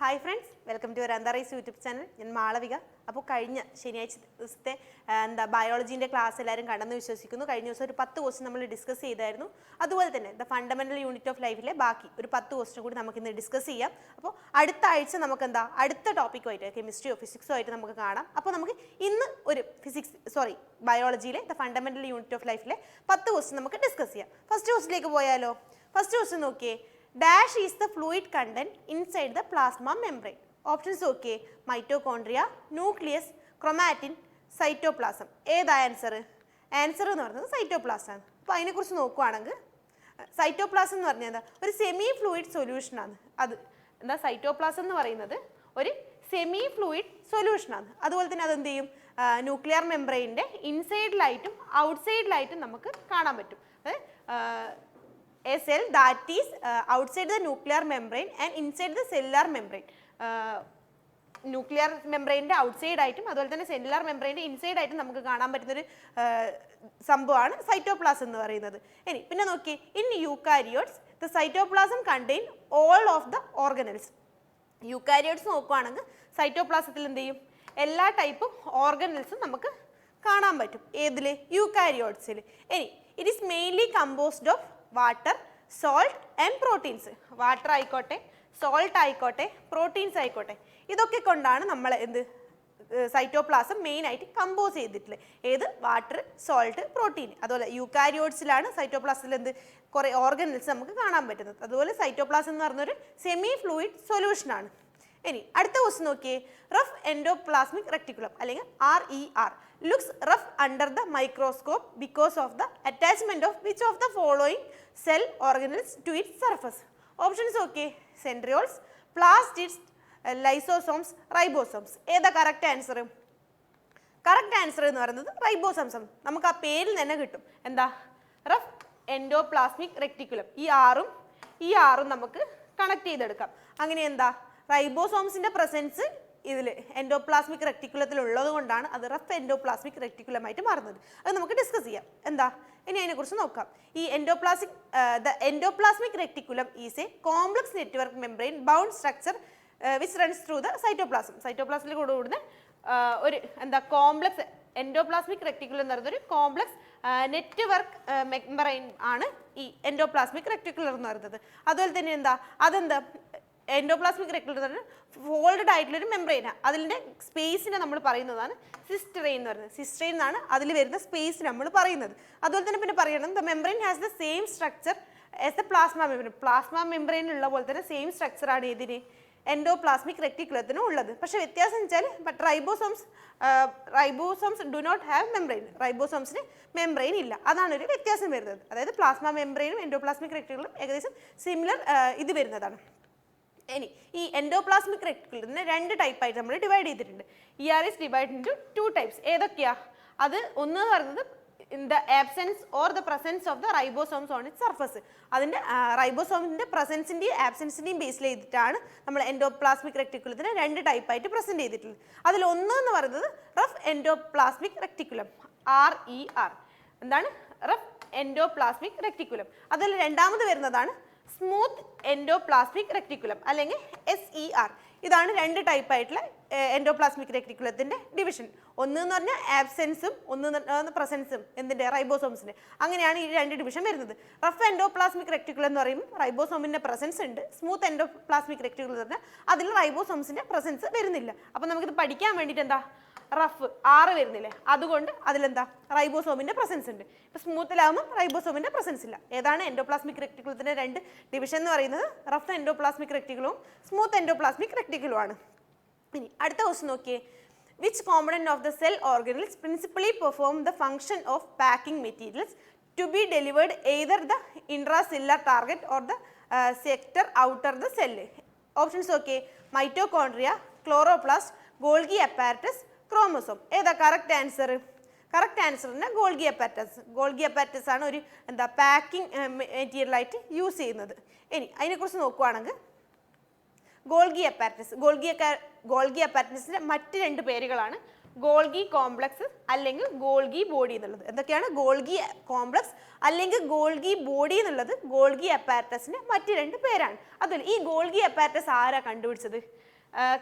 Hi friends, welcome to our Andharai's YouTube channel. I am Malavika. അപ്പോൾ കഴിഞ്ഞ ശനിയാഴ്ച ദിവസത്തെ ബയോളജിന്റെ ക്ലാസ് എല്ലാവരും കണ്ടെന്ന് വിശ്വസിക്കുന്നു. കഴിഞ്ഞ ദിവസം ഒരു 10 ക്വസ്റ്റ്യൻ നമ്മൾ ഡിസ്കസ് ചെയ്തായിരുന്നു. അതുപോലെ തന്നെ ദ ഫണ്ടമെന്റൽ യൂണിറ്റ് ഓഫ് ലൈഫിലെ ബാക്കി ഒരു 10 ക്വസ്റ്റ്യൻ കൂടി നമുക്ക് ഇന്ന് ഡിസ്കസ് ചെയ്യാം. അപ്പോൾ അടുത്ത ആഴ്ച നമുക്ക് അടുത്ത ടോപ്പിക്കുമായിട്ട് കെമിസ്ട്രിയോ ഫിസിക്സോ ആയിട്ട് നമുക്ക് കാണാം. അപ്പോൾ നമുക്ക് ഇന്ന് ഒരു ബയോളജിയിലെ ദ ഫണ്ടമെന്റൽ യൂണിറ്റ് ഓഫ് ലൈഫിലെ 10 ക്വസ്റ്റ്യൻ നമുക്ക് ഡിസ്കസ് ചെയ്യാം. ഫസ്റ്റ് ക്വസ്റ്റ്യനിലേക്ക് പോയാലോ? ഫസ്റ്റ് ക്വസ്റ്റ്യൻ നോക്കിയേ. Dash is the fluid content inside the plasma membrane. Options okay. Mitochondria, nucleus, chromatin, cytoplasm. ഏതാ ആൻസർ? ആൻസർ എന്ന് പറയുന്നത് സൈറ്റോപ്ലാസം ആണ്. അപ്പോൾ അതിനെക്കുറിച്ച് നോക്കുകയാണെങ്കിൽ സൈറ്റോപ്ലാസം എന്ന് പറഞ്ഞാൽ എന്താ? ഒരു സെമി ഫ്ലൂയിഡ് സൊല്യൂഷനാണ്. അത് എന്താ സൈറ്റോപ്ലാസം എന്ന് പറയുന്നത് ഒരു സെമി ഫ്ലൂയിഡ് സൊല്യൂഷനാണ്. അതുപോലെ തന്നെ അതെന്ത് ചെയ്യും? ന്യൂക്ലിയർ മെംബ്രെയിൻ്റെ ഇൻസൈഡിലായിട്ടും ഔട്ട്സൈഡിലായിട്ടും നമുക്ക് കാണാൻ പറ്റും. A cell that is outside the nuclear membrane and inside the cellular membrane. Nuclear മെംബ്രെയിൻ്റെ ഔട്ട്സൈഡ് ആയിട്ടും അതുപോലെ തന്നെ സെല്ലുലാർ മെംബ്രെയിൻ്റെ ഇൻസൈഡ് ആയിട്ടും നമുക്ക് കാണാൻ പറ്റുന്നൊരു സംഭവമാണ് സൈറ്റോപ്ലാസം എന്ന് പറയുന്നത്. ഇനി പിന്നെ നോക്കി, in eukaryotes the cytoplasm contain all of the organelles. Eukaryotes നോക്കുകയാണെങ്കിൽ സൈറ്റോപ്ലാസത്തിൽ എന്ത് ചെയ്യും? എല്ലാ ടൈപ്പും ഓർഗനൽസും നമുക്ക് കാണാൻ പറ്റും. ഏതിൽ? യൂക്കാരിയോട്സിൽ. ഇനി it is mainly composed of water, salt and proteins. Water ആയിക്കോട്ടെ, സോൾട്ട് ആയിക്കോട്ടെ, പ്രോട്ടീൻസ് ആയിക്കോട്ടെ, ഇതൊക്കെ കൊണ്ടാണ് നമ്മൾ എന്ത് സൈറ്റോപ്ലാസം മെയിനായിട്ട് കമ്പോസ് ചെയ്തിട്ടുള്ളത്. ഏത്? Water, salt, protein. അതുപോലെ യൂക്കാരിയോട്സിലാണ് സൈറ്റോപ്ലാസത്തിൽ എന്ത് കുറേ ഓർഗനൽസ് നമുക്ക് കാണാൻ പറ്റുന്നത്. അതുപോലെ സൈറ്റോപ്ലാസം എന്ന് പറഞ്ഞൊരു സെമി ഫ്ലൂയിഡ് സൊല്യൂഷനാണ്. ഇനി അടുത്ത ക്വസ്റ്റ്യൻ നോക്കിയേ. റഫ് എൻഡോപ്ലാസ്മിക് റെക്ടിക്കുലം അല്ലെങ്കിൽ RER looks rough under the microscope because of the attachment of which of the following cell organelles to its surface. Options okay. Centrioles, plastids, lysosomes, ribosomes. ഏതാ correct answer? Correct answer എന്ന് പറയുന്നത് ribosomes. നമുക്ക് ആ പേരിൽ തന്നെ കിട്ടും. എന്താ? Rough endoplasmic reticulum. ഈ ആറും നമുക്ക് കണക്ട് ചെയ്തെടുക്കാം. അങ്ങനെ എന്താ? റൈബോസോംസിന്റെ പ്രസൻസ് ഇതിൽ എൻഡോപ്ലാസ്മിക് റെക്ടിക്കുലത്തിൽ ഉള്ളത് കൊണ്ടാണ് അത് റഫ് എൻഡോപ്ലാസ്മിക് റെക്ടിക്കുലമായിട്ട് മാറുന്നത്. അത് നമുക്ക് ഡിസ്കസ് ചെയ്യാം. എന്താ? ഇനി അതിനെക്കുറിച്ച് നോക്കാം. ഈ endoplasmic reticulum is a complex network membrane bound structure which runs through the cytoplasm. സൈറ്റോപ്ലാസത്തിൽ കൂടുന്ന ഒരു എന്താ കോംപ്ലക്സ് എൻഡോപ്ലാസ്മിക് റെക്ടിക്കുലം എന്ന് പറയുന്നത് ഒരു കോംപ്ലക്സ് നെറ്റ്വർക്ക് മെംബ്രെയിൻ ആണ് ഈ എൻഡോപ്ലാസ്മിക് റെക്ടിക്കുലർ എന്ന് പറയുന്നത്. അതുപോലെ തന്നെ അതെന്താ എൻഡോപ്ലാസ്മിക് റെക്ടിക്കുലർ ഫോൾഡഡ് ആയിട്ടുള്ളൊരു മെംബ്രെയിനാണ്. അതിൻ്റെ സ്പേസിനെ നമ്മൾ പറയുന്നതാണ് സിസ്റ്ററൈൻ എന്ന് പറയുന്നത്. സിസ്റ്ററൈൻ എന്നാണ് അതിൽ വരുന്ന സ്പേസ് നമ്മൾ പറയുന്നത്. അതുപോലെ തന്നെ പിന്നെ പറയണം the membrane has the same structure as the plasma membrane. Plasma മെംബ്രെയിനുള്ള പോലെ തന്നെ സെയിം സ്ട്രക്ചറാണ് ഇതിന് എൻഡോപ്ലാസ്മിക് റെക്ടിക്കുലത്തിനും ഉള്ളത്. പക്ഷേ വ്യത്യാസം എന്ന് വെച്ചാൽ ribosomes do not have membrane. റൈബോസോംസിന് മെംബ്രെയിൻ ഇല്ല. അതാണ് ഒരു വ്യത്യാസം വരുന്നത്. അതായത് പ്ലാസ്മ മെംബ്രെയിനും എൻഡോപ്ലാസ്മിക് റെക്ടിക്കുലറും ഏകദേശം സിമിലർ ഇത് വരുന്നതാണ്. ഇനി ഈ എൻഡോപ്ലാസ്മിക് റെക്ടിക്കുലത്തിനെ 2 ടൈപ്പായിട്ട് നമ്മൾ ഡിവൈഡ് ചെയ്തിട്ടുണ്ട്. ER is divided into 2 types. ഏതൊക്കെയാ? അത് ഒന്ന് പറയുന്നത് in the absence or the presence of the ribosomes on it surface. അതിൻ്റെ റൈബോസോമിൻ്റെ പ്രസൻസിൻ്റെയും ആബ്സെൻസിൻ്റെയും ബേസിൽ ചെയ്തിട്ടാണ് നമ്മൾ എൻഡോപ്ലാസ്മിക് റെക്ടിക്കുലത്തിനെ 2 ടൈപ്പായിട്ട് പ്രസൻറ്റ് ചെയ്തിട്ടുള്ളത്. അതിലൊന്ന് എന്ന് പറയുന്നത് റഫ് എൻഡോപ്ലാസ്മിക് റെക്ടിക്കുലം, RER. എന്താണ്? Rough endoplasmic reticulum. അതിൽ രണ്ടാമത് വരുന്നതാണ് സ്മൂത്ത് എൻഡോപ്ലാസ്മിക് റെക്ടിക്കുലം അല്ലെങ്കിൽ SER. ഇതാണ് 2 ടൈപ്പായിട്ടുള്ള എൻഡോപ്ലാസ്മിക് റെക്ടിക്കുലത്തിൻ്റെ ഡിവിഷൻ. ഒന്ന് എന്ന് പറഞ്ഞാൽ ആബ്സെൻസും ഒന്ന് പ്രസൻസും എന്തിൻ്റെ റൈബോസോംസിൻ്റെ. അങ്ങനെയാണ് ഈ 2 ഡിവിഷൻ വരുന്നത്. റഫ് എൻഡോപ്ലാസ്മിക് റെക്ടിക്കുലം എന്ന് പറയുമ്പോൾ റൈബോസോമിൻ്റെ പ്രസൻസ് ഉണ്ട്. സ്മൂത്ത് എൻഡോപ്ലാസ്മിക് റെക്ടിക്കുലം എന്ന് പറഞ്ഞാൽ അതിൽ റൈബോസോംസിൻ്റെ പ്രസൻസ് വരുന്നില്ല. അപ്പോൾ നമുക്കിത് പഠിക്കാൻ വേണ്ടിയിട്ട് എന്താ റഫ് 6 വരുന്നില്ലേ? അതുകൊണ്ട് അതിലെന്താ റൈബോസോമിൻ്റെ പ്രസൻസ് ഉണ്ട്. ഇപ്പോൾ സ്മൂത്തിലാകുമ്പോൾ റൈബോസോമിൻ്റെ പ്രസൻസ് ഇല്ല. ഏതാണ് എൻഡോപ്ലാസ്മിക് റെക്ടിക്കുലത്തിൻ്റെ 2 ഡിവിഷൻ എന്ന് പറയുന്നത്? റഫ് എൻഡോപ്ലാസ്മിക് റെക്ടിക്കുലവും സ്മൂത്ത് എൻഡോപ്ലാസ്മിക് റെക്ടിക്കുലുമാണ്. ഇനി അടുത്ത ക്വസ്റ്റ്യൻ നോക്കിയേ. Which component of the cell organelles principally perform the function of packing materials to be delivered either the intracellular target or the sector outer the cell. Options okay. Mitochondria, chloroplast, Golgi apparatus, chromosome. ഏതാ correct answer? Correct ആൻസറിന് Golgi apparatus. Golgi apparatus ആണ് ഒരു packing മെറ്റീരിയലായിട്ട് use ചെയ്യുന്നത്. ഇനി അതിനെക്കുറിച്ച് നോക്കുകയാണെങ്കിൽ Golgi അപ്പാരറ്റസിൻ്റെ മറ്റ് 2 പേരുകളാണ് ഗോൾഗി കോംപ്ലക്സ് അല്ലെങ്കിൽ ഗോൾഗി ബോഡി എന്നുള്ളത്. എന്തൊക്കെയാണ്? ഗോൾഗി കോംപ്ലക്സ് അല്ലെങ്കിൽ ഗോൾഗി ബോഡി എന്നുള്ളത് ഗോൾഗി അപ്പാരറ്റസിന്റെ മറ്റു രണ്ട് പേരാണ്. അതുപോലെ ഈ ഗോൾഗി അപ്പാരറ്റസ് ആരാ കണ്ടുപിടിച്ചത്?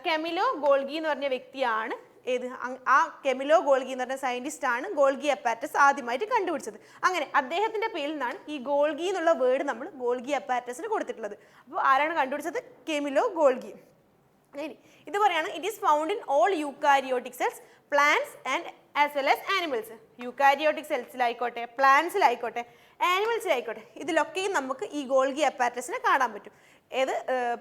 കെമിലോ ഗോൾഗി എന്ന് പറഞ്ഞ വ്യക്തിയാണ് ആ കെമിലോ ഗോൾഗി എന്ന് പറഞ്ഞ സയന്റിസ്റ്റ് ആണ് ഗോൾഗി അപ്പാരറ്റസ് ആദ്യമായിട്ട് കണ്ടുപിടിച്ചത്. അങ്ങനെ അദ്ദേഹത്തിന്റെ പേരിൽ നിന്നാണ് ഈ ഗോൾഗി എന്നുള്ള വേർഡ് നമ്മൾ ഗോൾഗി അപ്പാരറ്റസിന് കൊടുത്തിട്ടുള്ളത്. അപ്പോൾ ആരാണ് കണ്ടുപിടിച്ചത്? Camillo Golgi. ഇത് പറയാണ് it is found in all eukaryotic cells, plants and as well as animals. യൂക്കാരിയോട്ടിക് സെൽസിലായിക്കോട്ടെ, പ്ലാന്റ്സിലായിക്കോട്ടെ, ആനിമൽസിലായിക്കോട്ടെ, ഇതിലൊക്കെയും നമുക്ക് ഈ ഗോൾഗി അപ്പാരറ്റസിനെ കാണാൻ പറ്റും. ഏത്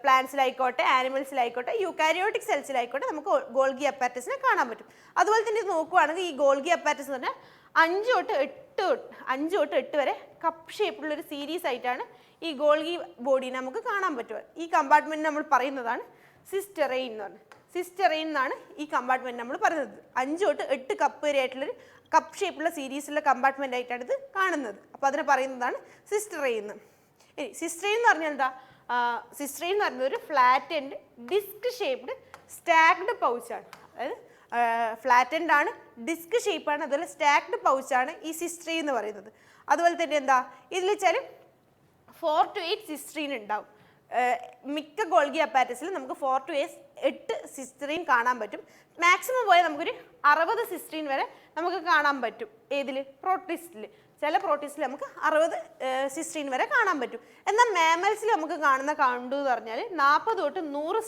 പ്ലാന്റ്സിലായിക്കോട്ടെ, ആനിമൽസിലായിക്കോട്ടെ, യൂക്കാരിയോട്ടിക് സെൽസിലായിക്കോട്ടെ നമുക്ക് ഗോൾഗി അപ്പാരറ്റസിനെ കാണാൻ പറ്റും. അതുപോലെ തന്നെ ഇത് നോക്കുകയാണെങ്കിൽ ഈ ഗോൾഗി അപ്പാരറ്റസ് എന്ന് പറഞ്ഞാൽ 5 തൊട്ട് 8 വരെ കപ്പ് ഷേപ്പുള്ള ഒരു സീരീസ് ആയിട്ടാണ് ഈ ഗോൾഗി ബോഡീനെ നമുക്ക് കാണാൻ പറ്റുക. ഈ കമ്പാർട്ട്മെന്റ് നമ്മൾ പറയുന്നതാണ് സിസ്റ്ററൈൻ എന്ന് പറഞ്ഞത്. സിസ്റ്ററൈൻ എന്നാണ് ഈ കമ്പാർട്ട്മെന്റ് നമ്മൾ പറയുന്നത്. 5 തൊട്ട് 8 കപ്പ് വരെ ആയിട്ടുള്ളൊരു കപ്പ് ഷേപ്പുള്ള സീരീസിലുള്ള കമ്പാർട്ട്മെന്റ് ആയിട്ടാണ് ഇത് കാണുന്നത്. അപ്പോൾ അതിനെ പറയുന്നതാണ് സിസ്റ്ററൈൻ എന്ന്. ഇനി സിസ്റ്ററൈൻ എന്ന് പറഞ്ഞാൽ എന്താ? സിസ്റ്ററൈൻ എന്ന് പറയുന്നത് ഒരു flat and disc shaped stacked പൗച്ചാണ്. അതായത് ഫ്ലാറ്റ് ആൻഡ് ആണ്, ഡിസ്ക് ഷേപ്പാണ്, അതുപോലെ സ്റ്റാക്ഡ് പൗച്ചാണ് ഈ സിസ്റ്ററൈൻ എന്ന് പറയുന്നത്. അതുപോലെ തന്നെ എന്താ ഇതിൽ വെച്ചാൽ 4 to 8 സിസ്റ്ററൈൻ ഉണ്ടാവും. മിക്ക ഗോൾഗി അപ്പാരറ്റസിൽ നമുക്ക് 4 to 8 സിസ്റ്ററൈൻ കാണാൻ പറ്റും. മാക്സിമം പോയാൽ നമുക്കൊരു 60 സിസ്റ്ററൈൻ വരെ നമുക്ക് കാണാൻ പറ്റും. ഏതിൽ? പ്രോട്ടിസ്റ്റിൽ. ചില പ്രോട്ടീസിൽ നമുക്ക് 60 സിസ്റ്ററൈൻ വരെ കാണാൻ പറ്റും. എന്നാൽ മാമൽസിൽ നമുക്ക് കാണുന്ന കൗണ്ട് എന്ന് പറഞ്ഞാൽ 40 തൊട്ട് 100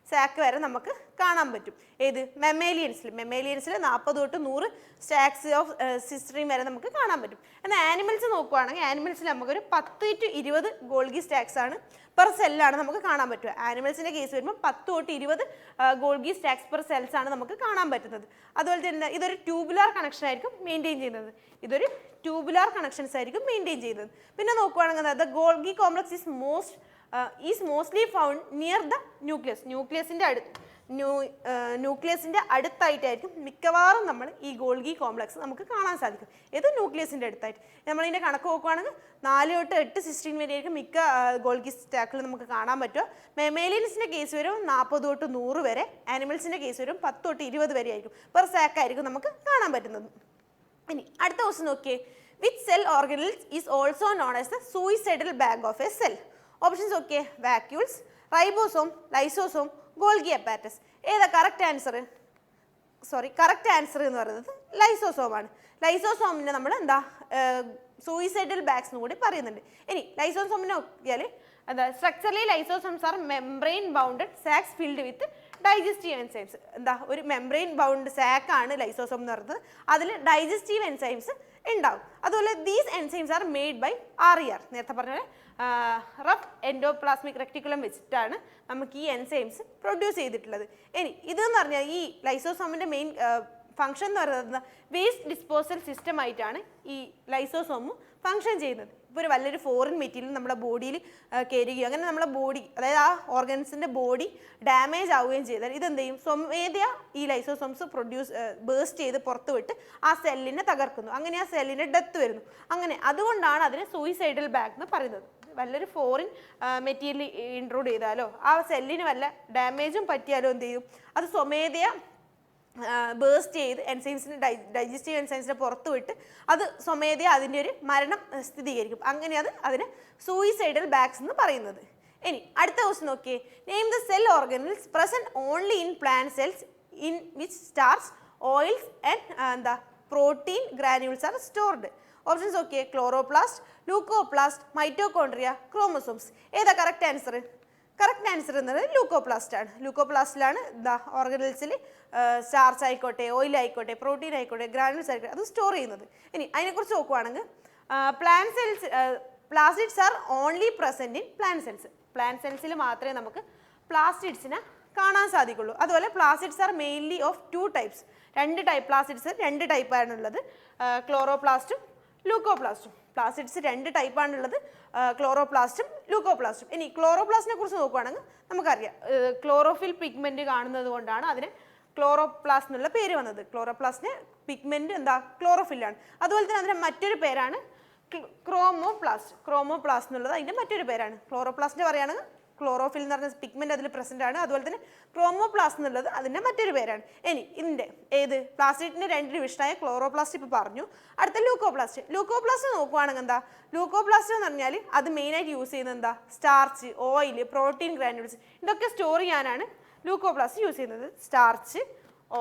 സ്റ്റാക്ക് വരെ നമുക്ക് കാണാൻ പറ്റും. ഏത്? മെമ്മേലിയൻസിൽ 40 തൊട്ട് 100 സ്റ്റാക്സ് ഓഫ് സിസ്റ്ററൈൻ വരെ നമുക്ക് കാണാൻ പറ്റും. എന്നാൽ ആനിമൽസ് നോക്കുകയാണെങ്കിൽ ആനിമൽസിൽ നമുക്കൊരു 10 to 20 ഗോൾഗി സ്റ്റാക്സ് ആണ് പെർ സെല്ലാണ് നമുക്ക് കാണാൻ പറ്റുക. ആനിമൽസിൻ്റെ കേസ് വരുമ്പോൾ 10 തൊട്ട് 20 ഗോൾഗി സ്റ്റാക്സ് പെർ സെൽസ് ആണ് നമുക്ക് കാണാൻ പറ്റുന്നത്. അതുപോലെ തന്നെ ഇതൊരു ട്യൂബുലാർ കണക്ഷൻ ആയിരിക്കും മെയിൻറ്റെയിൻ ചെയ്യുന്നത്. ട്യൂബുലാർ കണക്ഷൻസ് ആയിരിക്കും മെയിൻറ്റെയിൻ ചെയ്യുന്നത്. പിന്നെ നോക്കുകയാണെങ്കിൽ the Golgi complex is mostly found near the nucleus. ന്യൂക്ലിയസിൻ്റെ അടുത്തായിട്ടായിരിക്കും മിക്കവാറും നമ്മൾ ഈ ഗോൾഗി കോംപ്ലക്സ് നമുക്ക് കാണാൻ സാധിക്കും. ഏത്? ന്യൂക്ലിയസിൻ്റെ അടുത്തായിട്ട്. നമ്മളിതിൻ്റെ കണക്ക് നോക്കുകയാണെങ്കിൽ 4 തൊട്ട് 8 സിസ്റ്ററൈൻ വരെയായിരിക്കും മിക്ക ഗോൾഗി സ്റ്റാക്കിൽ നമുക്ക് കാണാൻ പറ്റുക. മെമേലിയൻസിൻ്റെ കേസ് വരും 40 തൊട്ട് 100 വരെ, ആനിമൽസിൻ്റെ കേസ് വരും 10 തൊട്ട് 20 വരെ ആയിരിക്കും പെർ സ്റ്റാക്കായിരിക്കും നമുക്ക് കാണാൻ പറ്റുന്നത്. ഇനി അടുത്ത ക്വസ്റ്റ്യൻ നോക്കിയേ. Which cell organelles is also known as the suicidal bag of a cell? Options നോക്കിയേ. Vacuoles, ribosome, lysosome, Golgi apparatus. ഏതാ കറക്റ്റ് ആൻസർ? കറക്റ്റ് ആൻസർ എന്ന് പറയുന്നത് ലൈസോസോമാണ്. ലൈസോസോമിനെ നമ്മൾ എന്താ സൂയിസൈഡൽ ബാഗ്സ് എന്ന് കൂടി പറയുന്നുണ്ട്. ഇനി ലൈസോസോമിനെ നോക്കിയാൽ എന്താ? Structurally lysosomes are membrane bounded sacs filled with digestive enzymes. എന്താ? ഒരു മെംബ്രെയിൻ ബൗണ്ട് സാക്ക് ആണ് ലൈസോസോം എന്ന് പറയുന്നത്. അതിൽ ഡൈജസ്റ്റീവ് എൻസൈംസ് ഉണ്ടാവും. അതുപോലെ these enzymes are made by RER. നേരത്തെ പറഞ്ഞ പോലെ റഫ് എൻഡോപ്ലാസ്മിക് റെക്ടിക്കുലം വെച്ചിട്ടാണ് നമുക്ക് ഈ എൻസൈംസ് പ്രൊഡ്യൂസ് ചെയ്തിട്ടുള്ളത്. ഇനി ഇതെന്ന് പറഞ്ഞാൽ ഈ ലൈസോസോമിൻ്റെ മെയിൻ ഫംഗ്ഷൻ എന്ന് പറയുന്നത് വേസ്റ്റ് ഡിസ്പോസൽ സിസ്റ്റം ആയിട്ടാണ് ഈ ലൈസോസോമും ഫംഗ്ഷൻ ചെയ്യുന്നത്. ഇപ്പോൾ ഒരു വലിയൊരു ഫോറിൻ മെറ്റീരിയൽ നമ്മുടെ ബോഡിയിൽ കയറുകയോ അങ്ങനെ നമ്മുടെ ബോഡി, അതായത് ആ ഓർഗൻസിൻ്റെ ബോഡി ഡാമേജ് ആവുകയും ചെയ്താൽ ഇതെന്ത് ചെയ്യും? സ്വമേധയാ ഈ ലൈസോസോംസ് ബേസ്റ്റ് ചെയ്ത് പുറത്ത് വിട്ട് ആ സെല്ലിനെ തകർക്കുന്നു. അങ്ങനെ ആ സെല്ലിന് ഡെത്ത് വരുന്നു. അങ്ങനെ അതുകൊണ്ടാണ് അതിനെ സൂയിസൈഡൽ ബാഗ് എന്ന് പറയുന്നത്. വല്ലൊരു ഫോറിൻ മെറ്റീരിയൽ ഇൻട്രൂഡ് ചെയ്താലോ ആ സെല്ലിന് വല്ല ഡാമേജും പറ്റിയാലോ എന്ത് ചെയ്യും? അത് സ്വമേധയാ ബേസ്റ്റ് ചെയ്ത് എൻസൈംസിന് ഡൈജസ്റ്റീവ് എൻസൈംസിനെ പുറത്ത് വിട്ട് അത് സ്വമേധയാ അതിൻ്റെ ഒരു മരണം സ്ഥിരീകരിക്കും. അങ്ങനെയാണ് അതിന് സൂയിസൈഡൽ ബാഗ്സ് എന്ന് പറയുന്നത്. ഇനി അടുത്ത ക്വസ്റ്റ്യൻ നോക്കിയേ. Name the cell organelles present only in plant cells in which starch, oils and protein granules are stored. Options നോക്കിയേ. Chloroplast, leucoplast, mitochondria, chromosomes. ഏതാ കറക്റ്റ് ആൻസർ? കറക്റ്റ് ആൻസർ എന്നത് ലൂക്കോപ്ലാസ്റ്റ് ആണ്. ലൂക്കോപ്ലാസ്റ്റിലാണ് ഓർഗനൽസിൽ സ്റ്റാർച്ച് ആയിക്കോട്ടെ, ഓയിൽ ആയിക്കോട്ടെ, protein ആയിക്കോട്ടെ, granules ആയിക്കോട്ടെ അത് സ്റ്റോർ ചെയ്യുന്നത്. ഇനി അതിനെക്കുറിച്ച് നോക്കുവാണെങ്കിൽ plant cells plastids are only present in plant cells. Plant സെൽസിൽ മാത്രമേ നമുക്ക് പ്ലാസ്റ്റിഡ്സിനെ കാണാൻ സാധിക്കുള്ളൂ. അതുപോലെ plastids R mainly of 2 types. 2 type plastids 2 ടൈപ്പാണുള്ളത്. ക്ലോറോപ്ലാസ്റ്റും ലൂക്കോപ്ലാസ്റ്റും. പ്ലാസ്റ്റിഡ്സ് 2 ടൈപ്പാണുള്ളത്, ക്ലോറോപ്ലാസ്റ്റും ലൂക്കോപ്ലാസ്റ്റും. ഇനി ക്ലോറോപ്ലാസ്റ്റിനെ കുറിച്ച് നോക്കുകയാണെങ്കിൽ നമുക്കറിയാം ക്ലോറോഫിൽ പിഗ്മെൻറ്റ് കാണുന്നത് കൊണ്ടാണ് അതിന് ക്ലോറോപ്ലാസ്റ്റ് എന്നുള്ള പേര് വന്നത്. ക്ലോറോപ്ലാസ്റ്റിന് പിഗ്മെൻറ്റ് എന്താ? ക്ലോറോഫില്ലാണ്. അതുപോലെ തന്നെ അതിൻ്റെ മറ്റൊരു പേരാണ് ക്രോമോപ്ലാസ്റ്റ്. ക്രോമോപ്ലാസ്റ്റ് എന്നുള്ളത് അതിൻ്റെ മറ്റൊരു പേരാണ്. ക്ലോറോപ്ലാസ്റ്റിൻ്റെ പറയുകയാണെങ്കിൽ ക്ലോറോഫിൽ എന്ന് പറഞ്ഞ പിഗ്മെന്റ് അതിൽ പ്രസന്റ് ആണ്. അതുപോലെ തന്നെ ക്രോമോപ്ലാസ്റ്റ് എന്നുള്ളത് അതിന്റെ മറ്റൊരു പേരാണ്. ഇനി ഇതിന്റെ പ്ലാസ്റ്റിഡിന്റെ 2 ഡിവിഷനായ ക്ലോറോപ്ലാസ്റ്റ് ഇപ്പോൾ പറഞ്ഞു. അടുത്ത ലൂക്കോപ്ലാസ്റ്റ്. ലൂക്കോപ്ലാസ്റ്റ് നോക്കുവാണെങ്കിൽ എന്താ, ലൂക്കോപ്ലാസ്റ്റ് എന്ന് പറഞ്ഞാൽ അത് മെയിനായിട്ട് യൂസ് ചെയ്യുന്നത് എന്താ, സ്റ്റാർച്ച്, ഓയിൽ, പ്രോട്ടീൻ ഗ്രാനുൾസ് ഇതൊക്കെ സ്റ്റോർ ചെയ്യാനാണ് ലൂക്കോപ്ലാസ്റ്റ് യൂസ് ചെയ്യുന്നത്. Starch,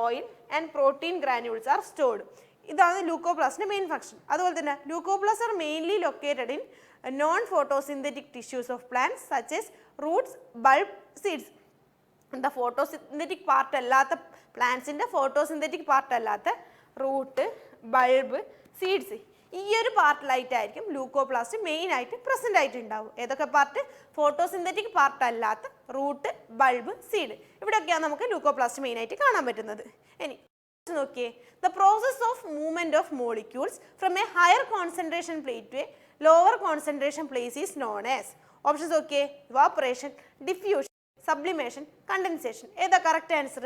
oil and protein granules are stored. ഇതാണ് ലൂക്കോപ്ലാസ്റ്റിന്റെ മെയിൻ ഫംഗ്ഷൻ. അതുപോലെ തന്നെ leucoplast R mainly located in non photosynthetic tissues of plants such as Roots, bulb, seeds. എന്താ photosynthetic part അല്ലാത്ത പ്ലാന്റ്സിന്റെ photosynthetic part അല്ലാത്ത root, bulb, seeds ഈ ഒരു പാർട്ടിലായിട്ടായിരിക്കും leucoplast main ആയിട്ട് present ആയിട്ട് ഉണ്ടാവും. ഏതൊക്കെ പാർട്ട്? ഫോട്ടോസിന്തറ്റിക് പാർട്ട് അല്ലാത്ത റൂട്ട്, ബൾബ്, സീഡ് ഇവിടെയൊക്കെയാണ് നമുക്ക് ലൂക്കോപ്ലാസ്റ്റ് മെയിൻ ആയിട്ട് കാണാൻ പറ്റുന്നത്. ഇനി നോക്കിയേ, the process of movement of molecules from a higher concentration plate to a lower concentration place is known as. Options നോക്കിയേ, ഇവാപറേഷൻ, ഡിഫ്യൂഷൻ, സബ്ലിമേഷൻ, കണ്ടൻസേഷൻ. ഏതാ correct answer?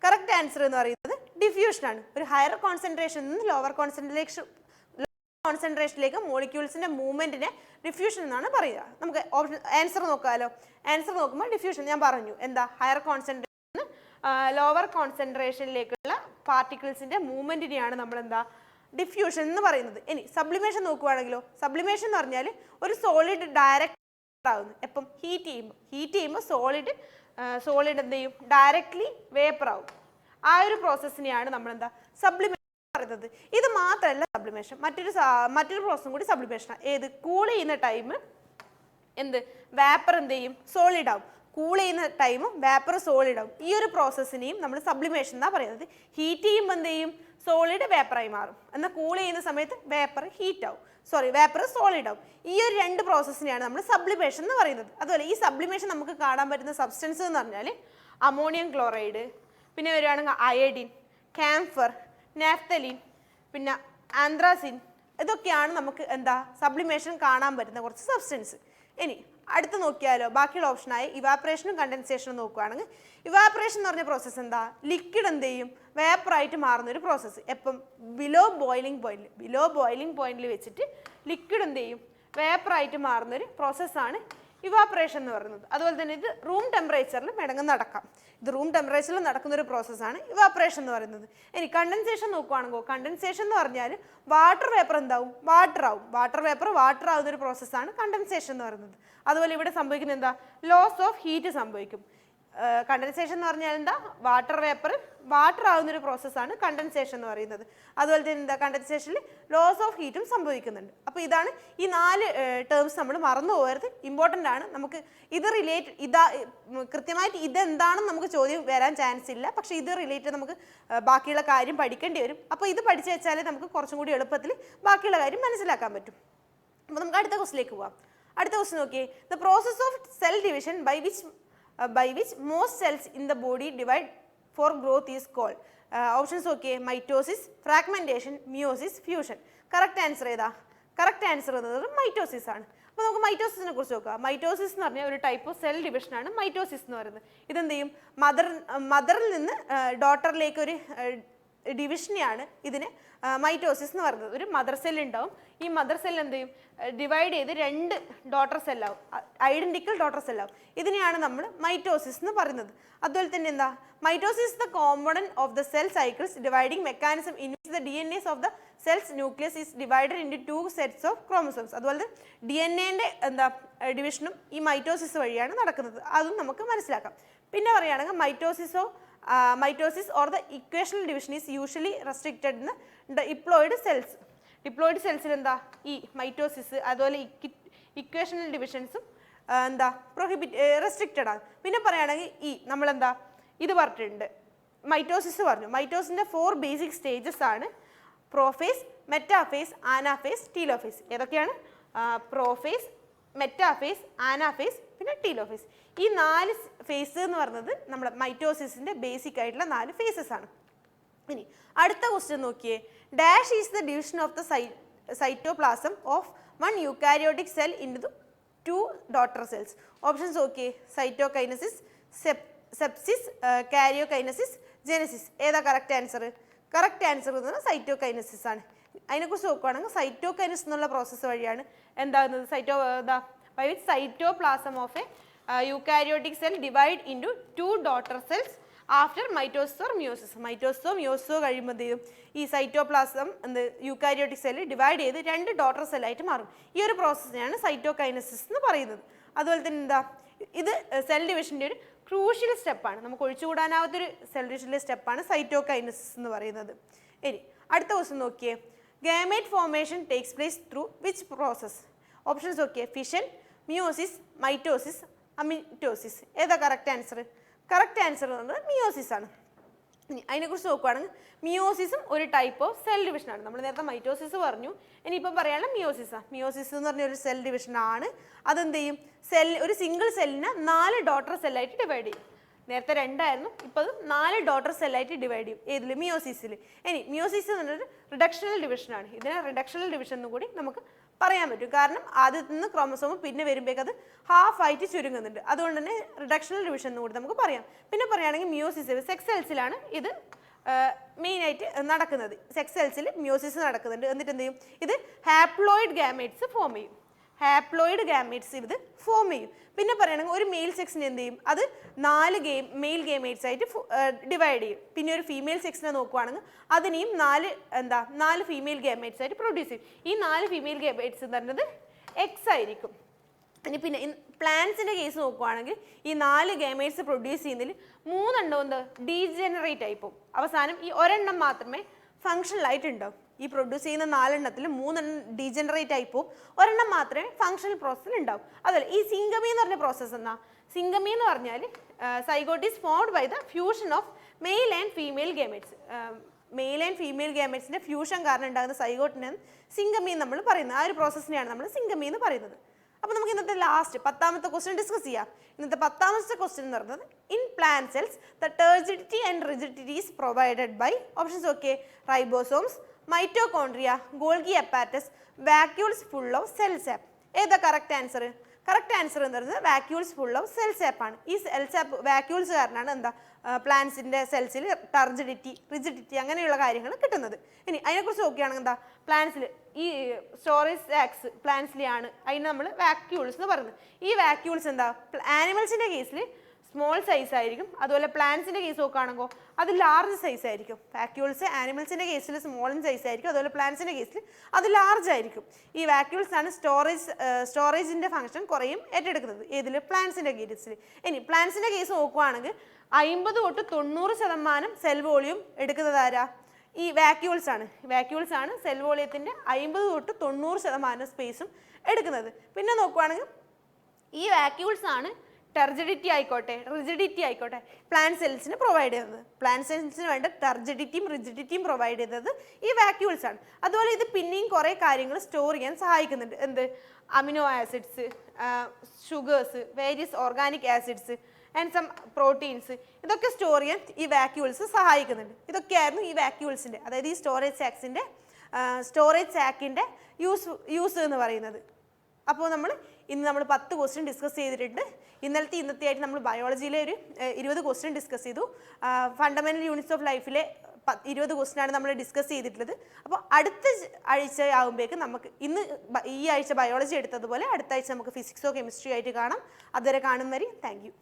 Correct answer എന്ന് പറയുന്നത് ഡിഫ്യൂഷൻ ആണ്. ഒരു ഹയർ കോൺസെൻട്രേഷൻ നിന്ന് lower കോൺസെൻട്രേഷനിലേക്ക് മോളിക്യൂൾസിന്റെ മൂവ്മെന്റിനെ ഡിഫ്യൂഷൻ എന്നാണ് പറയുക. നമുക്ക് ഓപ്ഷൻ ആൻസർ നോക്കാമല്ലോ. ആൻസർ നോക്കുമ്പോൾ ഡിഫ്യൂഷൻ ഞാൻ പറഞ്ഞു എന്താ, ഹയർ കോൺസെൻട്രേഷൻ ലോവർ കോൺസെൻട്രേഷനിലേക്കുള്ള പാർട്ടിക്കിൾസിന്റെ മൂവ്മെന്റിനെയാണ് നമ്മൾ എന്താ ഡിഫ്യൂഷൻ എന്ന് പറയുന്നത്. ഇനി സബ്ലിമേഷൻ നോക്കുവാണെങ്കിലോ, സബ്ലിമേഷൻ എന്ന് പറഞ്ഞാൽ ഒരു സോളിഡ് ഡയറക്റ്റ് ആവുന്നു. എപ്പം? ഹീറ്റ് ചെയ്യുമ്പോൾ സോളിഡ് എന്ത് ചെയ്യും, ഡയറക്ട്ലി വേപ്പർ ആവും. ആ ഒരു പ്രോസസ്സിനെയാണ് നമ്മൾ എന്താ സബ്ലിമേഷൻ പറയുന്നത്. ഇത് മാത്രമല്ല സബ്ലിമേഷൻ, മറ്റൊരു പ്രോസസ്സും കൂടി സബ്ലിമേഷനാണ്. ഏത്? കൂൾ ചെയ്യുന്ന ടൈം വേപ്പർ എന്ത് ചെയ്യും, സോളിഡ് ആവും. കൂൾ ചെയ്യുന്ന ടൈമും വേപ്പർ സോളിഡ് ആവും. ഈ ഒരു പ്രോസസ്സിനെയും നമ്മൾ സബ്ലിമേഷൻ എന്നാണ് പറയുന്നത്. ഹീറ്റ് ചെയ്യുമ്പോൾ എന്ത് ചെയ്യും, സോളിഡ് വേപ്പറായി മാറും. എന്നാൽ കൂൾ ചെയ്യുന്ന സമയത്ത് വേപ്പർ സോളിഡ് ആവും. ഈ ഒരു 2 പ്രോസസ്സിനെയാണ് നമ്മൾ സബ്ലിമേഷൻ എന്ന് പറയുന്നത്. അതുപോലെ ഈ സബ്ലിമേഷൻ നമുക്ക് കാണാൻ പറ്റുന്ന സബ്സ്റ്റൻസ് എന്ന് പറഞ്ഞാൽ അമോണിയം ക്ലോറൈഡ്, പിന്നെ വരികയാണെങ്കിൽ അയഡിൻ, ക്യാംഫർ, നാഫ്തലിൻ, പിന്നെ ആന്ത്രാസിൻ ഇതൊക്കെയാണ് നമുക്ക് എന്താ സബ്ലിമേഷൻ കാണാൻ പറ്റുന്ന കുറച്ച് സബ്സ്റ്റൻസ്. ഇനി അടുത്ത് നോക്കിയാലോ, ബാക്കിയുള്ള ഓപ്ഷനായി ഇവാപറേഷനും കണ്ടൻസേഷനും നോക്കുകയാണെങ്കിൽ ഇവാപറേഷൻ എന്ന് പറഞ്ഞ പ്രോസസ്സ് എന്താ, ലിക്വിഡ് എന്ത് ചെയ്യും, വേപ്പറായിട്ട് മാറുന്ന ഒരു പ്രോസസ്സ്. എപ്പം? ബിലോ ബോയിലിംഗ് പോയിന്റിൽ വെച്ചിട്ട് ലിക്വിഡ് എന്ത് ചെയ്യും, വേപ്പറായിട്ട് മാറുന്ന ഒരു പ്രോസസ്സാണ് ഇവാപറേഷൻ എന്ന് പറയുന്നത്. അതുപോലെ തന്നെ ഇത് റൂം ടെമ്പറേച്ചറിൽ വേണമെങ്കിൽ നടക്കാം. ഇത് റൂം ടെമ്പറേച്ചറിൽ നടക്കുന്ന ഒരു പ്രോസസ്സാണ് ഇവാപറേഷൻ എന്ന് പറയുന്നത്. ഇനി കണ്ടൻസേഷൻ നോക്കുകയാണെങ്കിൽ, കണ്ടൻസേഷൻ എന്ന് പറഞ്ഞാൽ വാട്ടർ വേപ്പർ എന്താവും, വാട്ടർ ആവുന്ന ഒരു പ്രോസസ്സാണ് കണ്ടൻസേഷൻ എന്ന് പറയുന്നത്. അതുപോലെ ഇവിടെ സംഭവിക്കുന്നത് എന്താ, ലോസ് ഓഫ് ഹീറ്റ് സംഭവിക്കും. കണ്ടൻസേഷൻ എന്ന് പറഞ്ഞാൽ എന്താ, വാട്ടർ ആവുന്ന ഒരു പ്രോസസ്സാണ് കണ്ടൻസേഷൻ എന്ന് പറയുന്നത്. അതുപോലെ തന്നെ എന്താ, കണ്ടൻസേഷനിൽ ലോസ് ഓഫ് ഹീറ്റും സംഭവിക്കുന്നുണ്ട്. അപ്പോൾ ഇതാണ് ഈ 4 ടേംസ് നമ്മൾ മറന്നു പോകരുത്, ഇമ്പോർട്ടൻ്റ് ആണ്. നമുക്ക് ഇത് കൃത്യമായിട്ട് ഇതെന്താണെന്ന് നമുക്ക് ചോദ്യം വരാൻ ചാൻസ് ഇല്ല. പക്ഷേ ഇത് റിലേറ്റഡ് നമുക്ക് ബാക്കിയുള്ള കാര്യം പഠിക്കേണ്ടി വരും. അപ്പോൾ ഇത് പഠിച്ചു വെച്ചാലേ നമുക്ക് കുറച്ചും കൂടി എളുപ്പത്തിൽ ബാക്കിയുള്ള കാര്യം മനസ്സിലാക്കാൻ പറ്റും. അപ്പോൾ നമുക്ക് അടുത്ത ക്വസ്റ്റിലേക്ക് പോവാം. അടുത്ത ക്വസ്റ്റ്യൻ നോക്കിയേ, the process of cell division by which most cells in the body divide for growth is called. Options നോക്കിയേ, mitosis, fragmentation, meiosis, fusion. Correct answer ഏതാ? കറക്റ്റ് ആൻസർ എന്നത് മൈറ്റോസിസ് ആണ്. അപ്പോൾ നമുക്ക് മൈറ്റോസിസിനെ കുറിച്ച് നോക്കാം. മൈറ്റോസിസ് എന്ന് പറഞ്ഞാൽ ഒരു ടൈപ്പ് ഓഫ് സെൽ ഡിവിഷനാണ് മൈറ്റോസിസ് എന്ന് പറയുന്നത്. ഇതെന്ത് ചെയ്യും, മദറിൽ നിന്ന് ഡോട്ടറിലേക്ക് ഒരു ഡിവിഷനെയാണ് ഇതിന് മൈറ്റോസിസ് എന്ന് പറയുന്നത്. ഒരു മദർ സെൽ ഉണ്ടാവും. ഈ മദർ സെൽ എന്ത് ചെയ്യും, ഡിവൈഡ് ചെയ്ത് 2 ഡോട്ടർ സെല്ലാവും, ഐഡന്റിക്കൽ ഡോട്ടർ സെല്ലാവും. ഇതിനെയാണ് നമ്മൾ മൈറ്റോസിസ് എന്ന് പറയുന്നത്. അതുപോലെ തന്നെ എന്താ, mitosis the component of the cell cycles dividing mechanism in which the DNA of the cells nucleus is divided into 2 sets of chromosomes. അതുപോലെ DNA എന്താ ഡിവിഷനും ഈ മൈറ്റോസിസ് വഴിയാണ് നടക്കുന്നത്. അതും നമുക്ക് മനസ്സിലാക്കാം. പിന്നെ പറയുകയാണെങ്കിൽ mitosis or the equational division is usually restricted in the diploid cells. Diploid cells എന്താ, ഈ മൈറ്റോസിസ് അതുപോലെ ഇക്വേഷണൽ ഡിവിഷൻസും എന്താ റെസ്ട്രിക്റ്റഡ് ആണ്. പിന്നെ പറയുകയാണെങ്കിൽ നമ്മളെന്താ ഇത് പറഞ്ഞിട്ടുണ്ട്, മൈറ്റോസിസ് പറഞ്ഞു. മൈറ്റോസിൻ്റെ 4 ബേസിക് സ്റ്റേജസ് ആണ്: പ്രോഫേസ്, മെറ്റാഫേസ്, ആനാഫേസ്, ടീലോഫേസ്. ഏതൊക്കെയാണ്? പ്രോഫേസ്, മെറ്റാഫേസ്, ആനാഫേസ്, പിന്നെ ടീലോഫേസ്. ഈ 4 ഫേസ് എന്ന് പറയുന്നത് നമ്മുടെ മൈറ്റോസിസിൻ്റെ ബേസിക് ആയിട്ടുള്ള 4 ഫേസസ് ആണ്. ഇനി അടുത്ത ക്വസ്റ്റ്യൻ നോക്കിയേ, dash is the division of the cytoplasm of 1 eukaryotic cell into 2 daughter cells. Options നോക്കിയേ, സൈറ്റോകൈനസിസ്, സെപ്സിസ്, കാരിയോകൈനസിസ്, ജെനസിസ്. ഏതാ കറക്റ്റ് ആൻസർ? കറക്റ്റ് ആൻസർ എന്ന് പറഞ്ഞാൽ സൈറ്റോകൈനസിസ് ആണ്. അതിനെക്കുറിച്ച് നോക്കുകയാണെങ്കിൽ സൈറ്റോകൈനസിസ് എന്നുള്ള പ്രോസസ്സ് വഴിയാണ് എന്താകുന്നത്, by which cytoplasm of a eukaryotic cell divide into 2 daughter cells after mitosis or meiosis. മൈറ്റോസിസോ മിയോസിസോ കഴിയുമ്പോൾ എന്ത് ചെയ്യും, ഈ സൈറ്റോപ്ലാസം യൂക്കാരിയോട്ടിക് സെല്ല് ഡിവൈഡ് ചെയ്ത് 2 ഡോട്ടർ സെല്ലായിട്ട് മാറും. ഈ ഒരു പ്രോസസ്സിനെയാണ് സൈറ്റോകൈനസിസ് എന്ന് പറയുന്നത്. അതുപോലെ തന്നെ എന്താ, ഇത് സെൽ ഡിവിഷൻ്റെ ഒരു ക്രൂഷ്യൽ സ്റ്റെപ്പാണ്. നമുക്ക് ഒഴിച്ചുകൂടാനാവാത്തൊരു സെൽ ഡിവിഷനിലെ സ്റ്റെപ്പാണ് സൈറ്റോകൈനസിസ് എന്ന് പറയുന്നത്. ഇനി അടുത്ത ക്വസ്റ്റ്യൻ നോക്കിയേ, gamete formation takes place through which process? Options നോക്കിയേ, ഫിഷൻ, മിയോസിസ്, മൈറ്റോസിസ്, അമിറ്റോസിസ്. ഏതാ കറക്റ്റ് ആൻസർ? കറക്റ്റ് ആൻസർ എന്ന് പറയുന്നത് മിയോസിസ് ആണ്. ഇനി അതിനെക്കുറിച്ച് നോക്കുകയാണെങ്കിൽ മിയോസിസും ഒരു ടൈപ്പ് ഓഫ് സെൽ ഡിവിഷനാണ്. നമ്മൾ നേരത്തെ മൈറ്റോസിസ് പറഞ്ഞു, ഇനിയിപ്പം പറയാനുള്ള മിയോസിസാണ്. മിയോസിസ് എന്ന് പറഞ്ഞ ഒരു സെൽ ഡിവിഷനാണ്. അതെന്ത് ചെയ്യും, ഒരു സിംഗിൾ സെല്ലിനെ 4 ഡോട്ടർ സെല്ലായിട്ട് ഡിവൈഡ് ചെയ്യും. നേരത്തെ 2 ആയിരുന്നു, ഇപ്പോൾ അത് 4 ഡോട്ടർ സെല്ലായിട്ട് ഡിവൈഡ് ചെയ്യും. ഏതിൽ? മിയോസിസിൽ. ഇനി മിയോസിസ് എന്ന് പറഞ്ഞൊരു റിഡക്ഷണൽ ഡിവിഷനാണ്. ഇതിനെ റിഡക്ഷണൽ ഡിവിഷൻ എന്ന് കൂടി നമുക്ക് പറയാൻ പറ്റും. കാരണം ആദ്യത്തിൽ നിന്ന് ക്രോമസോം പിന്നെ വരുമ്പോഴേക്ക് അത് ഹാഫ് ആയിട്ട് ചുരുങ്ങുന്നുണ്ട്. അതുകൊണ്ട് തന്നെ റിഡക്ഷണൽ ഡിവിഷൻ എന്ന് കൂടി നമുക്ക് പറയാം. പിന്നെ പറയുകയാണെങ്കിൽ മിയോസിസ് സെക്സ് സെൽസിലാണ് ഇത് മെയിനായിട്ട് നടക്കുന്നത്. സെക്സ് സെൽസിൽ മിയോസിസ് നടക്കുന്നുണ്ട്. എന്നിട്ട് എന്ത് ചെയ്യും, ഇത് ഹാപ്ലോയിഡ് ഗാമേറ്റ്സ് ഫോം ചെയ്യും. ഹാപ്ലോയിഡ് ഗാമേറ്റ്സ് ഇത് ഫോം ചെയ്യും. പിന്നെ പറയുകയാണെങ്കിൽ ഒരു മെയിൽ സെക്സിനെ എന്ത് ചെയ്യും, അത് 4 മെയിൽ ഗാമേറ്റ്സ് ആയിട്ട് ഡിവൈഡ് ചെയ്യും. പിന്നെ ഒരു ഫീമെയിൽ സെക്സിനെ നോക്കുകയാണെങ്കിൽ അതിനെയും 4 ഫീമെയിൽ ഗാമേറ്റ്സ് ആയിട്ട് പ്രൊഡ്യൂസ് ചെയ്യും. ഈ 4 ഫീമെയിൽ ഗാമേറ്റ്സ് എന്ന് പറയുന്നത് എക്സ് ആയിരിക്കും. ഇനി പിന്നെ പ്ലാന്റ്സിൻ്റെ കേസ് നോക്കുകയാണെങ്കിൽ ഈ 4 ഗാമേറ്റ്സ് പ്രൊഡ്യൂസ് ചെയ്യുന്നതിൽ 3 എണ്ണം ഡീജനറേറ്റ് ആയി പോകും. അവസാനം ഈ ഒരെണ്ണം മാത്രമേ ഫങ്ഷണൽ ആയിട്ട് ഉണ്ടാവും. ഈ പ്രൊഡ്യൂസ് ചെയ്യുന്ന 4 എണ്ണത്തിൽ 3 എണ്ണം ഡീജനറേറ്റ് ആയി പോകും, ഒരെണ്ണം മാത്രമേ ഫങ്ഷണൽ പ്രോസസ്സിൽ ഉണ്ടാവും. അതുപോലെ ഈ സിംഗമി എന്ന് പറഞ്ഞ പ്രോസസ്സ് എന്നാ, സിംഗമി എന്ന് പറഞ്ഞാൽ zygote is formed by the fusion of male and female gametes. Male and female ഗാമേറ്റ്സിൻ്റെ ഫ്യൂഷൻ കാരണം ഉണ്ടാകുന്ന സൈഗോട്ടിനാണ് സിംഗമി എന്ന് നമ്മൾ പറയുന്നത്. ആ ഒരു പ്രോസസ്സിനെയാണ് നമ്മൾ സിംഗമി എന്ന് പറയുന്നത്. അപ്പോൾ നമുക്ക് ഇന്നത്തെ ലാസ്റ്റ് 10ാമത്തെ ക്വസ്റ്റ്യൻ ഡിസ്കസ് ചെയ്യാം. ഇന്നത്തെ 10ാമത്തെ ക്വസ്റ്റ്യൻ എന്ന് പറയുന്നത്, in plant cells the turgidity and rigidity is provided by options okay, ribosomes, mitochondria, Golgi apparatus, vacuoles full of cell sap. ഏതാ കറക്റ്റ് ആൻസർ? കറക്റ്റ് ആൻസർ എന്ന് പറയുന്നത് വാക്യൂൾസ് ഫുൾ ഓഫ് സെൽ സാപ്പാണ്. ഈ cell sap vacuoles കാരണമാണ് എന്താ പ്ലാന്റ്സിൻ്റെ സെൽസിൽ ടർജിഡിറ്റി, rigidity അങ്ങനെയുള്ള കാര്യങ്ങൾ കിട്ടുന്നത്. ഇനി അതിനെക്കുറിച്ച് നോക്കുകയാണെങ്കിൽ എന്താ, പ്ലാന്റ്സിൽ ഈ സ്റ്റോറേജ് സാക്സ് പ്ലാന്റ്സിലെയാണ്, അതിന് നമ്മൾ വാക്യൂൾസ് എന്ന് പറയുന്നത്. ഈ വാക്യൂൾസ് എന്താ, ആനിമൽസിൻ്റെ കേസിൽ സ്മോൾ സൈസ് ആയിരിക്കും. അതുപോലെ പ്ലാന്റ്സിൻ്റെ കേസ് നോക്കുകയാണെങ്കിൽ അത് ലാർജ് സൈസ് ആയിരിക്കും. വാക്യൂൾസ് ആനിമൽസിൻ്റെ കേസിൽ സൈസ് ആയിരിക്കും, അതുപോലെ പ്ലാന്റ്സിൻ്റെ കേസിൽ അത് ലാർജ് ആയിരിക്കും. ഈ വാക്യൂൾസ് ആണ് സ്റ്റോറേജിൻ്റെ ഫംഗ്ഷൻ കുറേയും ഏറ്റെടുക്കുന്നത്. ഏതിൽ? പ്ലാന്റ്സിൻ്റെ കേസിൽ. ഇനി പ്ലാന്റ്സിൻ്റെ കേസ് നോക്കുകയാണെങ്കിൽ 50 തൊട്ട് 90% സെൽ വോളിയം എടുക്കുന്നത് ആരാ? ഈ വാക്യൂൾസ് ആണ്. വാക്യൂൾസ് ആണ് സെൽ വോളിയത്തിൻ്റെ 50 തൊട്ട് 90% സ്പേസും എടുക്കുന്നത്. പിന്നെ നോക്കുകയാണെങ്കിൽ ഈ വാക്യൂൾസ് ആണ് ടർജിഡിറ്റി ആയിക്കോട്ടെ റിജിഡിറ്റി ആയിക്കോട്ടെ പ്ലാന്റ് സെൽസിന് പ്രൊവൈഡ് ചെയ്യുന്നത്. പ്ലാന്റ് സെൽസിന് വേണ്ട ടർജിഡിറ്റിയും റിജിഡിറ്റിയും പ്രൊവൈഡ് ചെയ്തത് ഈ വാക്യൂൾസ് ആണ്. അതുപോലെ ഇത് പിന്നെയും കുറേ കാര്യങ്ങൾ സ്റ്റോർ ചെയ്യാൻ സഹായിക്കുന്നുണ്ട്. എന്ത്? Amino acids, sugars, various organic acids and some proteins, ഇതൊക്കെ സ്റ്റോർ ചെയ്യാൻ ഈ വാക്യൂൾസ് സഹായിക്കുന്നുണ്ട്. ഇതൊക്കെയായിരുന്നു ഈ വാക്യൂൾസിൻ്റെ, അതായത് ഈ സ്റ്റോറേജ് സാക്കിൻ്റെ യൂസ് എന്ന് പറയുന്നത്. അപ്പോൾ ഇന്ന് നമ്മൾ 10 ക്വസ്റ്റ്യൻ ഡിസ്കസ് ചെയ്തിട്ടുണ്ട്. ഇന്നത്തെ ആയിട്ട് നമ്മൾ ബയോളജിയിലെ ഒരു 20 ക്വസ്റ്റ്യൻ ഡിസ്കസ് ചെയ്തു. ഫണ്ടമെൻ്റൽ യൂണിറ്റ്സ് ഓഫ് ലൈഫിലെ 20 ക്വസ്റ്റ്യനാണ് നമ്മൾ ഡിസ്കസ് ചെയ്തിട്ടുള്ളത്. അപ്പോൾ അടുത്ത ആഴ്ച ആകുമ്പോഴേക്കും നമുക്ക് ഈ ആഴ്ച ബയോളജി എടുത്തതുപോലെ അടുത്ത ആഴ്ച നമുക്ക് ഫിസിക്സോ കെമിസ്ട്രിയോ ആയിട്ട് കാണാം. അതുവരെ കാണും വരെ താങ്ക് യു.